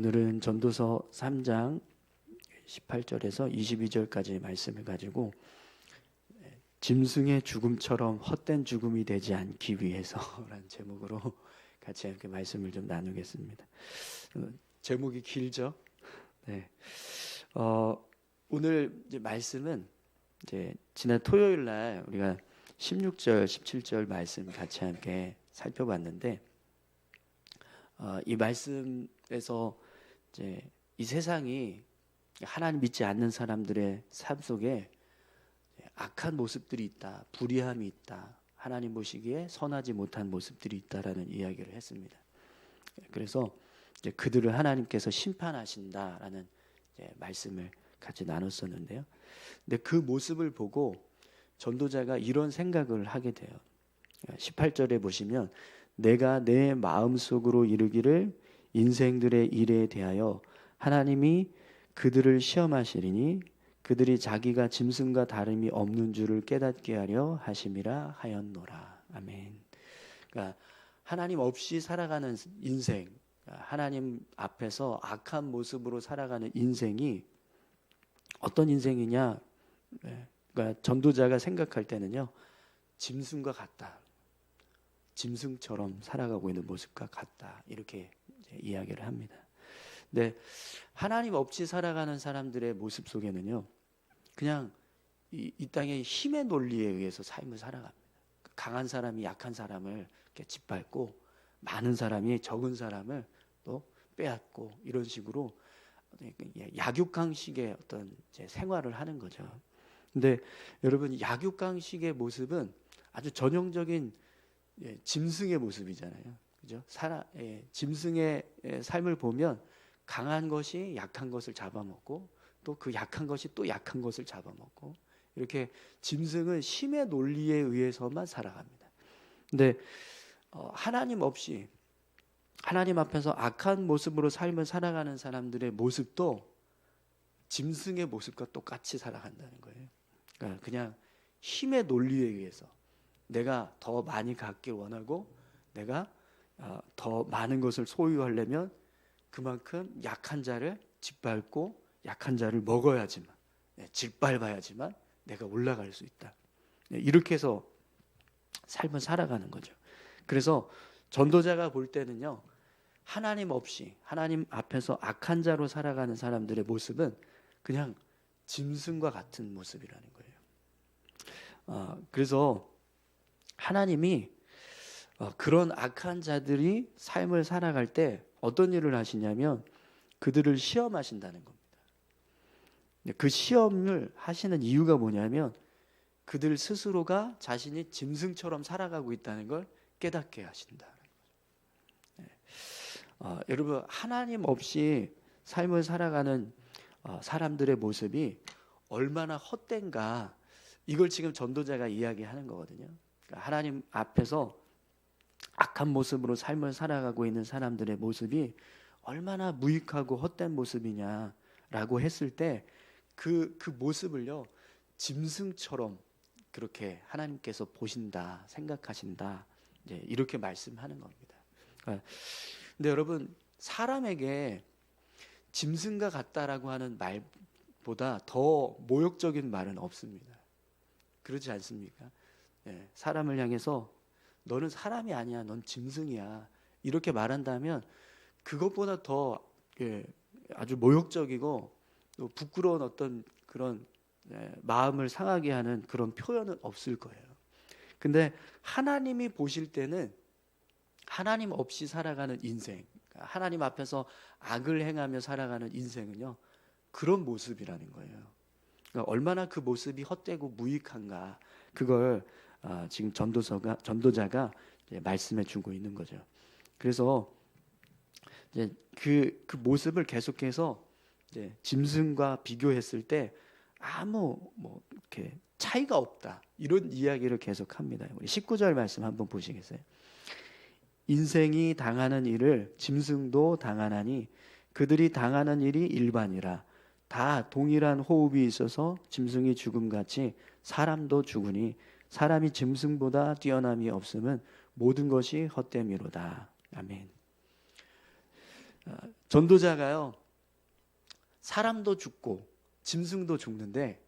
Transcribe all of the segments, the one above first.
오늘은 전도서 3장 18절에서 22절까지 말씀을 가지고 짐승의 죽음처럼 헛된 죽음이 되지 않기 위해서라는 제목으로 같이 함께 말씀을 좀 나누겠습니다. 제목이 길죠? 네. 오늘 이제 말씀은 이제 지난 토요일 날 우리가 16절, 17절 말씀 같이 함께 살펴봤는데 이 말씀에서 이제 이 세상이 하나님 믿지 않는 사람들의 삶 속에 악한 모습들이 있다, 불의함이 있다, 하나님 보시기에 선하지 못한 모습들이 있다라는 이야기를 했습니다. 그래서 이제 그들을 하나님께서 심판하신다라는 이제 말씀을 같이 나눴었는데요. 근데 그 모습을 보고 전도자가 이런 생각을 하게 돼요. 18절에 보시면 내가 내 마음속으로 이르기를 인생들의 일에 대하여 하나님이 그들을 시험하시리니 그들이 자기가 짐승과 다름이 없는 줄을 깨닫게 하려 하심이라 하였노라. 아멘. 그러니까 하나님 없이 살아가는 인생, 하나님 앞에서 악한 모습으로 살아가는 인생이 어떤 인생이냐? 그러니까 전도자가 생각할 때는요, 짐승과 같다. 짐승처럼 살아가고 있는 모습과 같다. 이렇게 이야기를 합니다. 근데 하나님 없이 살아가는 사람들의 모습 속에는요, 그냥 이 땅의 힘의 논리에 의해서 삶을 살아갑니다. 강한 사람이 약한 사람을 이렇게 짓밟고 많은 사람이 적은 사람을 또 빼앗고 이런 식으로 약육강식의 어떤 이제 생활을 하는 거죠. 근데 여러분, 약육강식의 모습은 아주 전형적인 짐승의 모습이잖아요. 그죠? 짐승의 삶을 보면 강한 것이 약한 것을 잡아먹고 또 그 약한 것이 또 약한 것을 잡아먹고 이렇게 짐승은 힘의 논리에 의해서만 살아갑니다. 근데 하나님 없이 하나님 앞에서 악한 모습으로 삶을 살아가는 사람들의 모습도 짐승의 모습과 똑같이 살아간다는 거예요. 그러니까 그냥 힘의 논리에 의해서 내가 더 많이 갖길 원하고 내가 더 많은 것을 소유하려면 그만큼 약한 자를 짓밟고 약한 자를 먹어야지만, 짓밟아야지만 내가 올라갈 수 있다. 이렇게 해서 삶을 살아가는 거죠. 그래서 전도자가 볼 때는요, 하나님 없이 하나님 앞에서 악한 자로 살아가는 사람들의 모습은 그냥 짐승과 같은 모습이라는 거예요. 그래서 하나님이 그런 악한 자들이 삶을 살아갈 때 어떤 일을 하시냐면 그들을 시험하신다는 겁니다. 그 시험을 하시는 이유가 뭐냐면 그들 스스로가 자신이 짐승처럼 살아가고 있다는 걸 깨닫게 하신다는 거죠. 여러분, 하나님 없이 삶을 살아가는 사람들의 모습이 얼마나 헛된가, 이걸 지금 전도자가 이야기하는 거거든요. 그러니까 하나님 앞에서 악한 모습으로 삶을 살아가고 있는 사람들의 모습이 얼마나 무익하고 헛된 모습이냐라고 했을 때 그 모습을요, 짐승처럼 그렇게 하나님께서 보신다, 생각하신다, 이제 이렇게 말씀하는 겁니다. 근데 여러분, 사람에게 짐승과 같다라고 하는 말보다 더 모욕적인 말은 없습니다. 그렇지 않습니까? 사람을 향해서 너는 사람이 아니야, 넌 짐승이야, 이렇게 말한다면 그것보다 더 아주 모욕적이고 또 부끄러운 어떤 그런 마음을 상하게 하는 그런 표현은 없을 거예요. 근데 하나님이 보실 때는 하나님 없이 살아가는 인생, 하나님 앞에서 악을 행하며 살아가는 인생은요, 그런 모습이라는 거예요. 그러니까 얼마나 그 모습이 헛되고 무익한가, 그걸 지금 전도자가 말씀해 주고 있는 거죠. 그래서 이제 그 모습을 계속해서 이제 짐승과 비교했을 때 아무 이렇게 차이가 없다, 이런 이야기를 계속합니다. 우리 19절 말씀 한번 보시겠어요? 인생이 당하는 일을 짐승도 당하나니 그들이 당하는 일이 일반이라 다 동일한 호흡이 있어서 짐승이 죽음같이 사람도 죽으니 사람이 짐승보다 뛰어남이 없음은 모든 것이 헛됨이로다. 아멘. 전도자가요, 사람도 죽고 짐승도 죽는데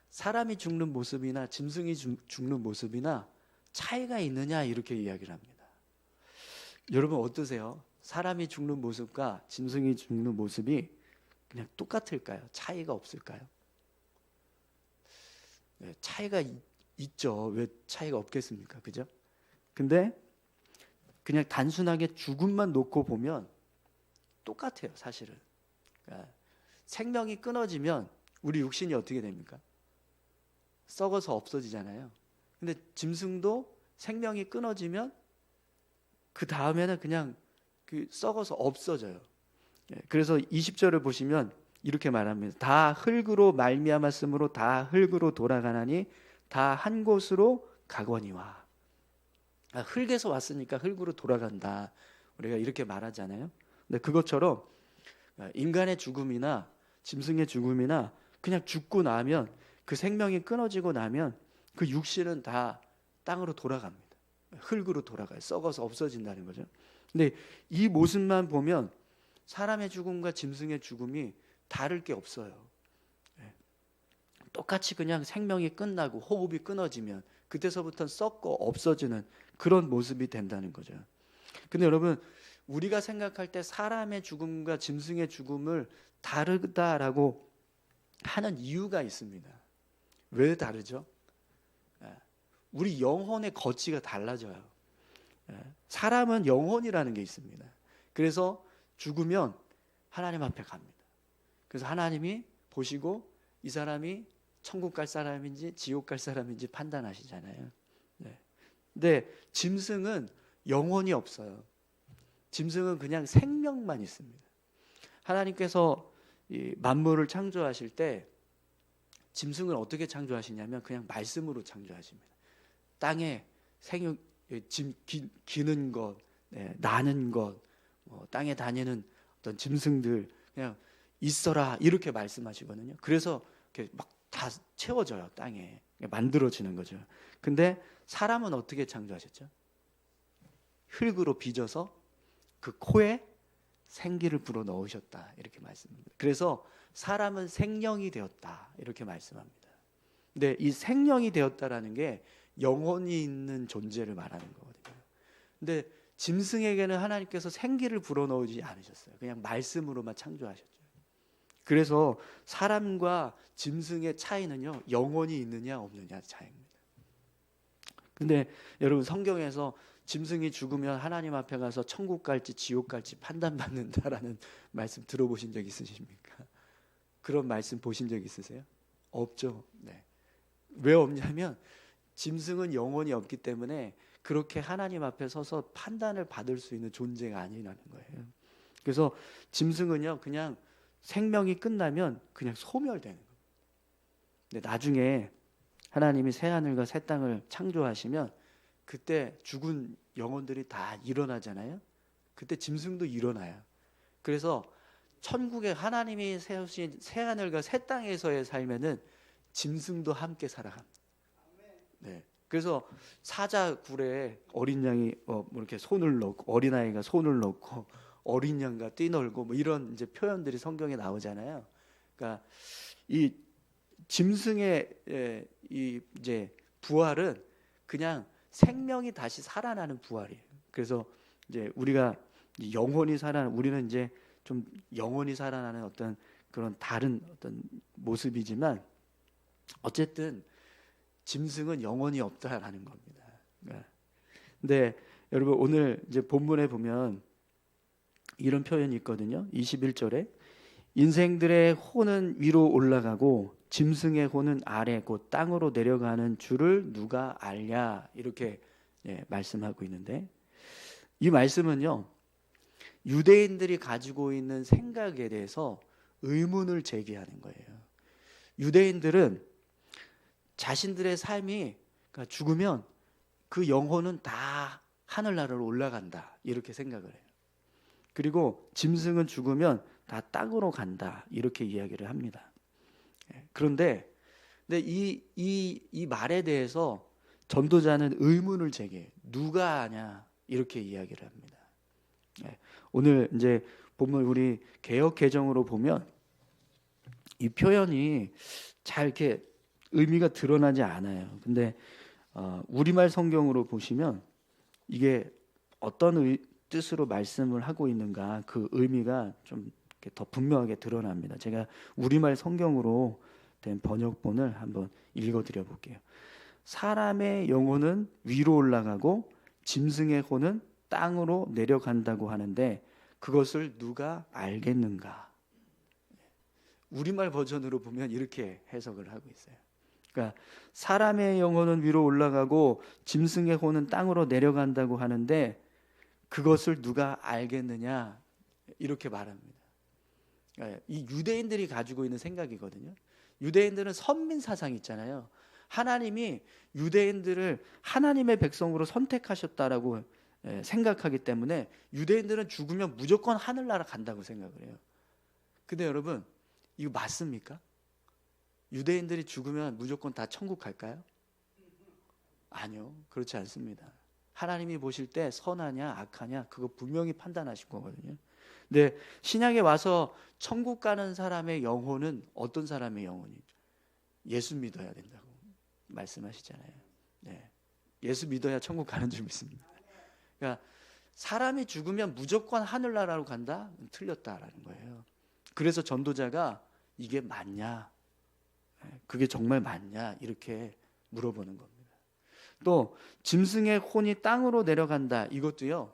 사람이 죽는 모습이나 짐승이 죽는 모습이나 차이가 있느냐 이렇게 이야기를 합니다. 여러분 어떠세요? 사람이 죽는 모습과 짐승이 죽는 모습이 그냥 똑같을까요? 차이가 없을까요? 네, 차이가 있죠. 왜 차이가 없겠습니까? 그죠? 근데 그냥 단순하게 죽음만 놓고 보면 똑같아요, 사실은. 그러니까 생명이 끊어지면 우리 육신이 어떻게 됩니까? 썩어서 없어지잖아요. 근데 짐승도 생명이 끊어지면 그 다음에는 그냥 썩어서 없어져요. 그래서 20절을 보시면 이렇게 말합니다. 다 흙으로 말미암았으므로 다 흙으로 돌아가나니 다 한 곳으로 가거니와. 흙에서 왔으니까 흙으로 돌아간다. 우리가 이렇게 말하잖아요. 근데 그것처럼 인간의 죽음이나 짐승의 죽음이나 그냥 죽고 나면 그 생명이 끊어지고 나면 그 육신은 다 땅으로 돌아갑니다. 흙으로 돌아가요. 썩어서 없어진다는 거죠. 근데 이 모습만 보면 사람의 죽음과 짐승의 죽음이 다를 게 없어요. 똑같이 그냥 생명이 끝나고 호흡이 끊어지면 그때서부터는 썩고 없어지는 그런 모습이 된다는 거죠. 근데 여러분, 우리가 생각할 때 사람의 죽음과 짐승의 죽음을 다르다라고 하는 이유가 있습니다. 왜 다르죠? 우리 영혼의 거치가 달라져요. 사람은 영혼이라는 게 있습니다. 그래서 죽으면 하나님 앞에 갑니다. 그래서 하나님이 보시고 이 사람이 천국 갈 사람인지 지옥 갈 사람인지 판단하시잖아요. 근데 짐승은 영혼이 없어요. 짐승은 그냥 생명만 있습니다. 하나님께서 이 만물을 창조하실 때 짐승을 어떻게 창조하시냐면 그냥 말씀으로 창조하십니다. 땅에 생육, 기는 것, 나는 것, 땅에 다니는 어떤 짐승들 그냥 있어라 이렇게 말씀하시거든요. 그래서 이렇게 막 다 채워져요. 땅에 만들어지는 거죠. 근데 사람은 어떻게 창조하셨죠? 흙으로 빚어서 그 코에 생기를 불어 넣으셨다 이렇게 말씀합니다. 그래서 사람은 생명이 되었다 이렇게 말씀합니다. 근데 이 생명이 되었다라는 게 영혼이 있는 존재를 말하는 거거든요. 근데 짐승에게는 하나님께서 생기를 불어넣지 않으셨어요. 그냥 말씀으로만 창조하셨죠. 그래서 사람과 짐승의 차이는요, 영혼이 있느냐 없느냐 차이입니다. 근데 여러분, 성경에서 짐승이 죽으면 하나님 앞에 가서 천국 갈지 지옥 갈지 판단받는다라는 말씀 들어보신 적 있으십니까? 그런 말씀 보신 적 있으세요? 없죠. 네. 왜 없냐면 짐승은 영혼이 없기 때문에 그렇게 하나님 앞에 서서 판단을 받을 수 있는 존재가 아니라는 거예요. 그래서 짐승은요, 그냥 생명이 끝나면 그냥 소멸되는 거예요. 근데 나중에 하나님이 새 하늘과 새 땅을 창조하시면 그때 죽은 영혼들이 다 일어나잖아요. 그때 짐승도 일어나요. 그래서 천국에 하나님이 세우신 새 하늘과 새 땅에서의 삶에는 짐승도 함께 살아갑니다. 네. 그래서 사자 굴에 어린 양이 이렇게 손을 넣고 어린아이가 손을 넣고 어린 양과 뛰놀고 뭐 이런 이제 표현들이 성경에 나오잖아요. 그러니까 이 짐승의 이 이제 부활은 그냥 생명이 다시 살아나는 부활이에요. 그래서 이제 우리가 영혼이 우리는 이제 좀 영혼이 살아나는 어떤 그런 다른 어떤 모습이지만 어쨌든 짐승은 영혼이 없다라는 겁니다. 근데 여러분, 오늘 이제 본문에 보면 이런 표현이 있거든요. 21절에 인생들의 혼은 위로 올라가고 짐승의 혼은 아래 곧 땅으로 내려가는 줄을 누가 알랴 이렇게 말씀하고 있는데, 이 말씀은요, 유대인들이 가지고 있는 생각에 대해서 의문을 제기하는 거예요. 유대인들은 자신들의 삶이, 그러니까 죽으면 그 영혼은 다 하늘나라로 올라간다 이렇게 생각을 해요. 그리고 짐승은 죽으면 다 땅으로 간다 이렇게 이야기를 합니다. 그런데 이 말에 대해서 전도자는 의문을 제기해요. 누가 아냐 이렇게 이야기를 합니다. 오늘 이제 보면 우리 개역 개정으로 보면 이 표현이 잘 이렇게 의미가 드러나지 않아요. 근데 우리말 성경으로 보시면 이게 어떤 뜻으로 말씀을 하고 있는가 그 의미가 좀 더 분명하게 드러납니다. 제가 우리말 성경으로 된 번역본을 한번 읽어드려 볼게요. 사람의 영혼은 위로 올라가고 짐승의 혼은 땅으로 내려간다고 하는데 그것을 누가 알겠는가? 우리말 버전으로 보면 이렇게 해석을 하고 있어요. 그러니까 사람의 영혼은 위로 올라가고 짐승의 혼은 땅으로 내려간다고 하는데 그것을 누가 알겠느냐? 이렇게 말합니다. 그러니까 이 유대인들이 가지고 있는 생각이거든요. 유대인들은 선민 사상이 있잖아요. 하나님이 유대인들을 하나님의 백성으로 선택하셨다라고 생각하기 때문에 유대인들은 죽으면 무조건 하늘나라 간다고 생각을 해요. 근데 여러분 이거 맞습니까? 유대인들이 죽으면 무조건 다 천국 갈까요? 아니요, 그렇지 않습니다. 하나님이 보실 때 선하냐 악하냐 그거 분명히 판단하실 거거든요. 근데 신약에 와서 천국 가는 사람의 영혼은 어떤 사람의 영혼이죠? 예수 믿어야 된다고 말씀하시잖아요. 네. 예수 믿어야 천국 가는 줄 믿습니다. 그러니까 사람이 죽으면 무조건 하늘나라로 간다? 틀렸다라는 거예요. 그래서 전도자가 이게 맞냐? 그게 정말 맞냐? 이렇게 물어보는 겁니다. 또 짐승의 혼이 땅으로 내려간다. 이것도요.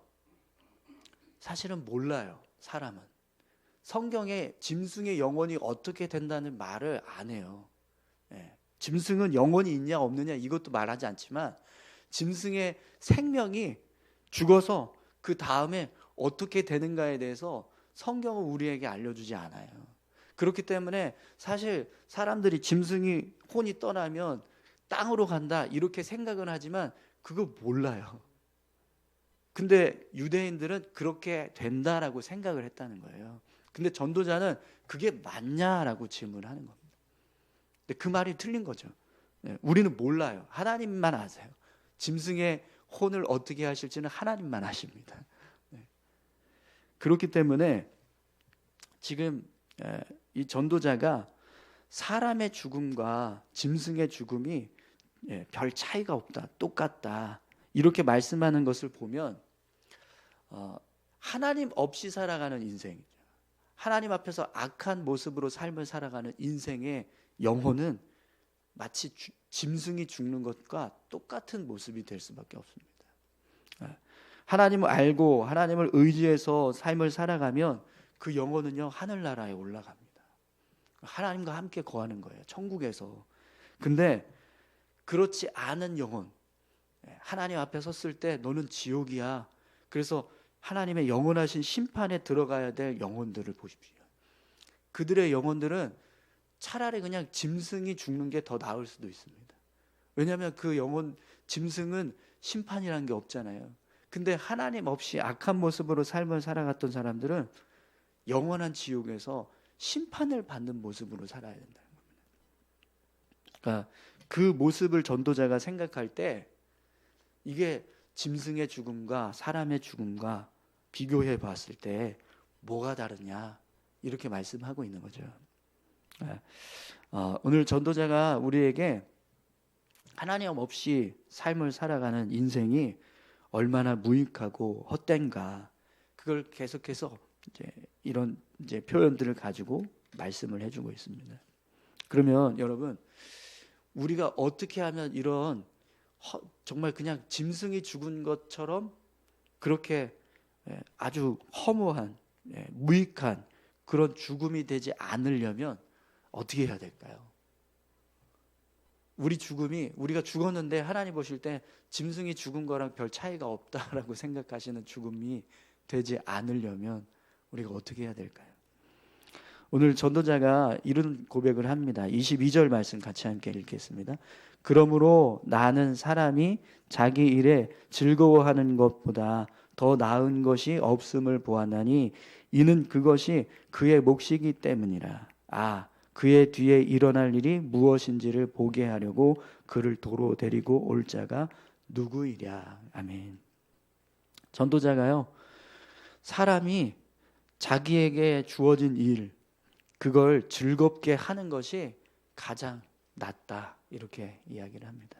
사실은 몰라요. 사람은. 성경에 짐승의 영혼이 어떻게 된다는 말을 안 해요. 짐승은 영혼이 있냐 없느냐 이것도 말하지 않지만 짐승의 생명이 죽어서 그 다음에 어떻게 되는가에 대해서 성경은 우리에게 알려주지 않아요. 그렇기 때문에 사실 사람들이 짐승이 혼이 떠나면 땅으로 간다 이렇게 생각은 하지만 그거 몰라요. 근데 유대인들은 그렇게 된다라고 생각을 했다는 거예요. 근데 전도자는 그게 맞냐라고 질문하는 겁니다. 근데 그 말이 틀린 거죠. 우리는 몰라요. 하나님만 아세요. 짐승의 혼을 어떻게 하실지는 하나님만 아십니다. 그렇기 때문에 지금 이 전도자가 사람의 죽음과 짐승의 죽음이 별 차이가 없다, 똑같다 이렇게 말씀하는 것을 보면 하나님 없이 살아가는 인생이죠. 하나님 앞에서 악한 모습으로 삶을 살아가는 인생의 영혼은 마치 짐승이 죽는 것과 똑같은 모습이 될 수밖에 없습니다. 하나님을 알고 하나님을 의지해서 삶을 살아가면 그 영혼은요 하늘나라에 올라갑니다. 하나님과 함께 거하는 거예요. 천국에서. 근데 그렇지 않은 영혼, 하나님 앞에 섰을 때 너는 지옥이야. 그래서 하나님의 영원하신 심판에 들어가야 될 영혼들을 보십시오. 그들의 영혼들은 차라리 그냥 짐승이 죽는 게 더 나을 수도 있습니다. 왜냐하면 그 영혼, 짐승은 심판이라는 게 없잖아요. 근데 하나님 없이 악한 모습으로 삶을 살아갔던 사람들은 영원한 지옥에서 심판을 받는 모습으로 살아야 된다는 겁니다. 그러니까 그 모습을 전도자가 생각할 때 이게 짐승의 죽음과 사람의 죽음과 비교해 봤을 때 뭐가 다르냐 이렇게 말씀하고 있는 거죠. 오늘 전도자가 우리에게 하나님 없이 삶을 살아가는 인생이 얼마나 무익하고 헛된가 그걸 계속해서 이런 표현들을 가지고 말씀을 해주고 있습니다. 그러면 여러분 우리가 어떻게 하면 이런 정말 그냥 짐승이 죽은 것처럼 그렇게 아주 허무한 무익한 그런 죽음이 되지 않으려면 어떻게 해야 될까요? 우리 죽음이 우리가 죽었는데 하나님 보실 때 짐승이 죽은 거랑 별 차이가 없다라고 생각하시는 죽음이 되지 않으려면 우리가 어떻게 해야 될까요? 오늘 전도자가 이런 고백을 합니다. 22절 말씀 같이 함께 읽겠습니다. 그러므로 나는 사람이 자기 일에 즐거워하는 것보다 더 나은 것이 없음을 보았나니 이는 그것이 그의 몫이기 때문이라. 그의 뒤에 일어날 일이 무엇인지를 보게 하려고 그를 도로 데리고 올 자가 누구이랴. 아멘. 전도자가요, 사람이 자기에게 주어진 일, 그걸 즐겁게 하는 것이 가장 낫다, 이렇게 이야기를 합니다.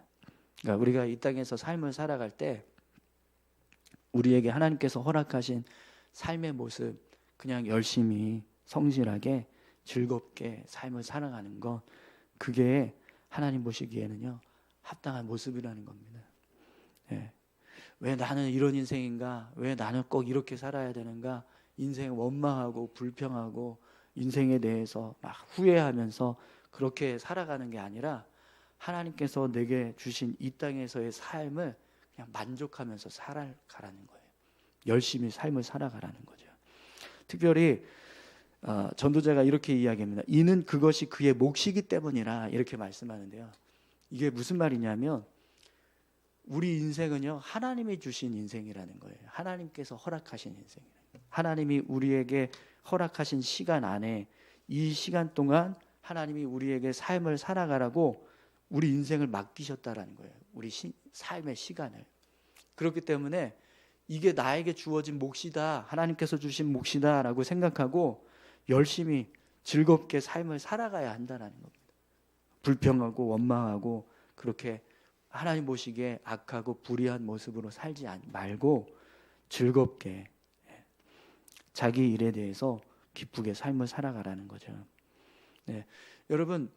그러니까 우리가 이 땅에서 삶을 살아갈 때 우리에게 하나님께서 허락하신 삶의 모습, 그냥 열심히 성실하게 즐겁게 삶을 살아가는 것, 그게 하나님 보시기에는요 합당한 모습이라는 겁니다. 예. 왜 나는 이런 인생인가? 왜 나는 꼭 이렇게 살아야 되는가? 인생 원망하고 불평하고 인생에 대해서 막 후회하면서 그렇게 살아가는 게 아니라 하나님께서 내게 주신 이 땅에서의 삶을 그냥 만족하면서 살아가라는 거예요. 열심히 삶을 살아가라는 거죠. 특별히 전도자가 이렇게 이야기합니다. 이는 그것이 그의 몫이기 때문이라, 이렇게 말씀하는데요. 이게 무슨 말이냐면 우리 인생은요 하나님이 주신 인생이라는 거예요. 하나님께서 허락하신 인생이라는 거예요. 하나님이 우리에게 허락하신 시간 안에, 이 시간 동안 하나님이 우리에게 삶을 살아가라고 우리 인생을 맡기셨다라는 거예요. 우리 삶의 시간을. 그렇기 때문에 이게 나에게 주어진 몫이다, 하나님께서 주신 몫이다 라고 생각하고 열심히 즐겁게 삶을 살아가야 한다는 겁니다. 불평하고 원망하고 그렇게 하나님 보시기에 악하고 불의한 모습으로 살지 말고 즐겁게 자기 일에 대해서 기쁘게 삶을 살아가라는 거죠. 네. 여러분,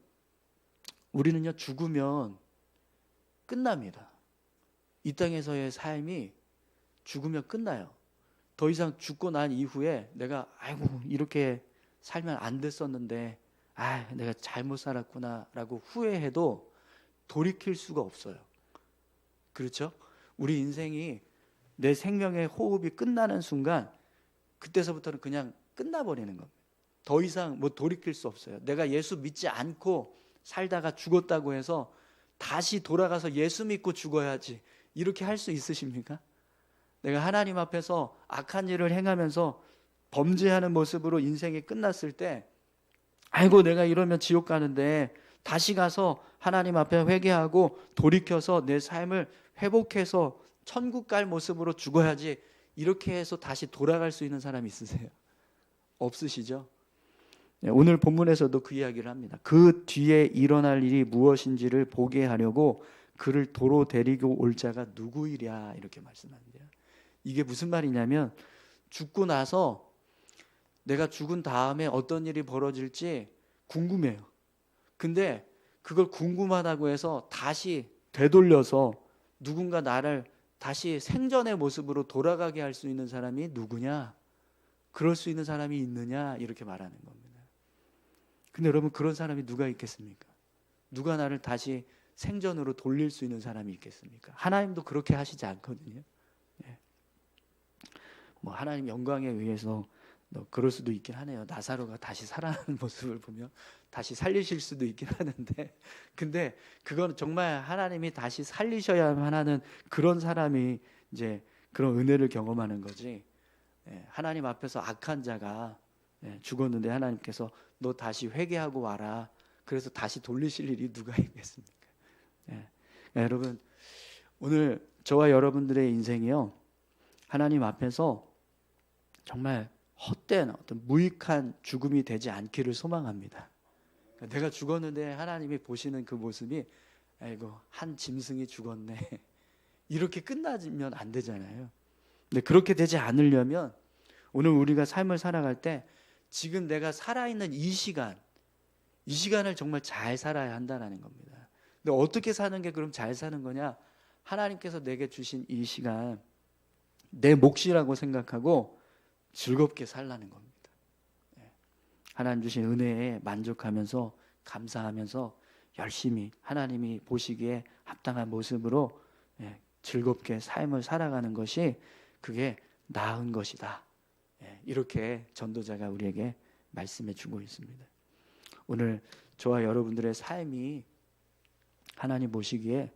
우리는요 죽으면 끝납니다. 이 땅에서의 삶이 죽으면 끝나요. 더 이상 죽고 난 이후에 내가 아이고 이렇게 살면 안 됐었는데 내가 잘못 살았구나 라고 후회해도 돌이킬 수가 없어요. 그렇죠? 우리 인생이, 내 생명의 호흡이 끝나는 순간 그때서부터는 그냥 끝나버리는 겁니다. 더 이상 뭐 돌이킬 수 없어요. 내가 예수 믿지 않고 살다가 죽었다고 해서 다시 돌아가서 예수 믿고 죽어야지, 이렇게 할 수 있으십니까? 내가 하나님 앞에서 악한 일을 행하면서 범죄하는 모습으로 인생이 끝났을 때 아이고 내가 이러면 지옥 가는데 다시 가서 하나님 앞에 회개하고 돌이켜서 내 삶을 회복해서 천국 갈 모습으로 죽어야지, 이렇게 해서 다시 돌아갈 수 있는 사람이 있으세요? 없으시죠? 오늘 본문에서도 그 이야기를 합니다. 그 뒤에 일어날 일이 무엇인지를 보게 하려고 그를 도로 데리고 올 자가 누구이랴, 이렇게 말씀하는데요. 이게 무슨 말이냐면 죽고 나서 내가 죽은 다음에 어떤 일이 벌어질지 궁금해요. 근데 그걸 궁금하다고 해서 다시 되돌려서 누군가 나를 다시 생전의 모습으로 돌아가게 할 수 있는 사람이 누구냐? 그럴 수 있는 사람이 있느냐? 이렇게 말하는 겁니다. 근데 여러분, 그런 사람이 누가 있겠습니까? 누가 나를 다시 생전으로 돌릴 수 있는 사람이 있겠습니까? 하나님도 그렇게 하시지 않거든요. 뭐 하나님 영광에 의해서 그럴 수도 있긴 하네요. 나사로가 다시 살아나는 모습을 보면 다시 살리실 수도 있긴 하는데, 근데 그건 정말 하나님이 다시 살리셔야만 하는 그런 사람이 이제 그런 은혜를 경험하는 거지. 하나님 앞에서 악한 자가 죽었는데 하나님께서 너 다시 회개하고 와라, 그래서 다시 돌리실 일이 누가 있겠습니까? 여러분, 오늘 저와 여러분들의 인생이요 하나님 앞에서 정말 헛된 어떤 무익한 죽음이 되지 않기를 소망합니다. 내가 죽었는데 하나님이 보시는 그 모습이 아이고 한 짐승이 죽었네, 이렇게 끝나면 안 되잖아요. 근데 그렇게 되지 않으려면 오늘 우리가 삶을 살아갈 때 지금 내가 살아있는 이 시간을 정말 잘 살아야 한다는 겁니다. 근데 어떻게 사는 게 그럼 잘 사는 거냐? 하나님께서 내게 주신 이 시간 내 몫이라고 생각하고 즐겁게 살라는 겁니다. 하나님 주신 은혜에 만족하면서 감사하면서 열심히 하나님이 보시기에 합당한 모습으로 즐겁게 삶을 살아가는 것이 그게 나은 것이다. 이렇게 전도자가 우리에게 말씀해 주고 있습니다. 오늘 저와 여러분들의 삶이 하나님 보시기에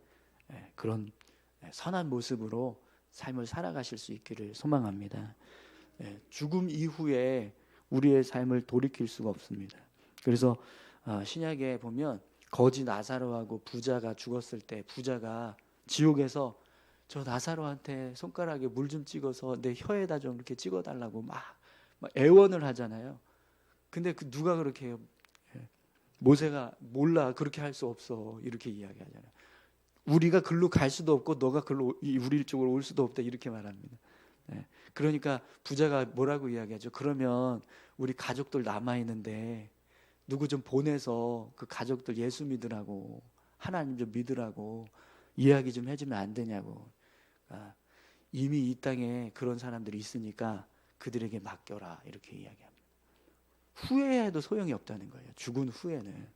그런 선한 모습으로 삶을 살아가실 수 있기를 소망합니다. 죽음 이후에 우리의 삶을 돌이킬 수가 없습니다. 그래서 신약에 보면 거지 나사로하고 부자가 죽었을 때 부자가 지옥에서 저 나사로한테 손가락에 물 좀 찍어서 내 혀에다 좀 이렇게 찍어달라고 막 막 애원을 하잖아요. 근데 그 누가 그렇게 해요? 모세가 몰라, 그렇게 할 수 없어, 이렇게 이야기하잖아요. 우리가 글로 갈 수도 없고 너가 글로 우리 쪽으로 올 수도 없다, 이렇게 말합니다. 그러니까 부자가 뭐라고 이야기하죠? 그러면 우리 가족들 남아 있는데 누구 좀 보내서 그 가족들 예수 믿으라고, 하나님 좀 믿으라고 이야기 좀 해주면 안 되냐고. 이미 이 땅에 그런 사람들이 있으니까 그들에게 맡겨라, 이렇게 이야기합니다. 후회해도 소용이 없다는 거예요. 죽은 후에는.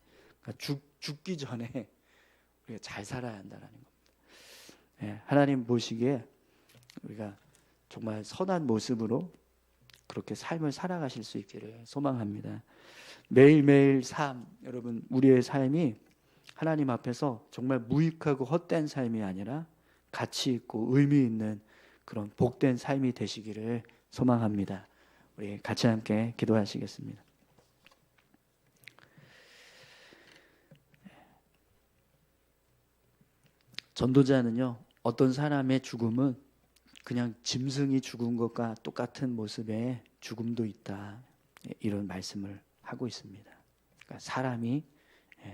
그러니까 죽기 전에 우리가 잘 살아야 한다는 겁니다. 하나님 보시기에 우리가 정말 선한 모습으로 그렇게 삶을 살아가실 수 있기를 소망합니다. 매일매일 삶, 여러분, 우리의 삶이 하나님 앞에서 정말 무익하고 헛된 삶이 아니라 가치 있고 의미 있는 그런 복된 삶이 되시기를 소망합니다. 우리 같이 함께 기도하시겠습니다. 전도자는요, 어떤 사람의 죽음은 그냥 짐승이 죽은 것과 똑같은 모습의 죽음도 있다, 이런 말씀을 하고 있습니다. 그러니까 사람이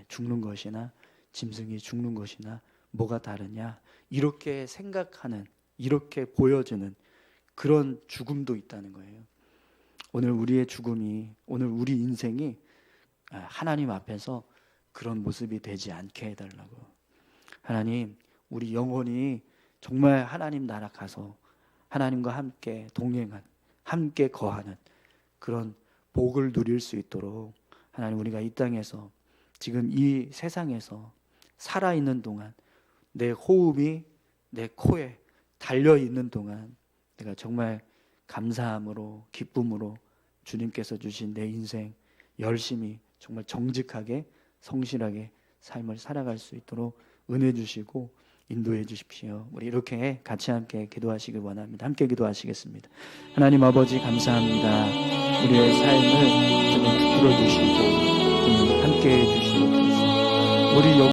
죽는 것이나 짐승이 죽는 것이나 뭐가 다르냐, 이렇게 생각하는, 이렇게 보여주는 그런 죽음도 있다는 거예요. 오늘 우리의 죽음이, 오늘 우리 인생이 하나님 앞에서 그런 모습이 되지 않게 해달라고. 하나님, 우리 영혼이 정말 하나님 나라 가서 하나님과 함께 동행한, 함께 거하는 그런 복을 누릴 수 있도록 하나님, 우리가 이 땅에서 지금 이 세상에서 살아있는 동안 내 호흡이 내 코에 달려있는 동안 내가 정말 감사함으로, 기쁨으로 주님께서 주신 내 인생 열심히 정말 정직하게 성실하게 삶을 살아갈 수 있도록 은혜 주시고 인도해 주십시오. 우리 이렇게 같이 함께 기도하시길 원합니다. 함께 기도하시겠습니다. 하나님 아버지, 감사합니다. 우리의 삶을 주님 붙들어 주시고 함께 해 주시옵소서. 우리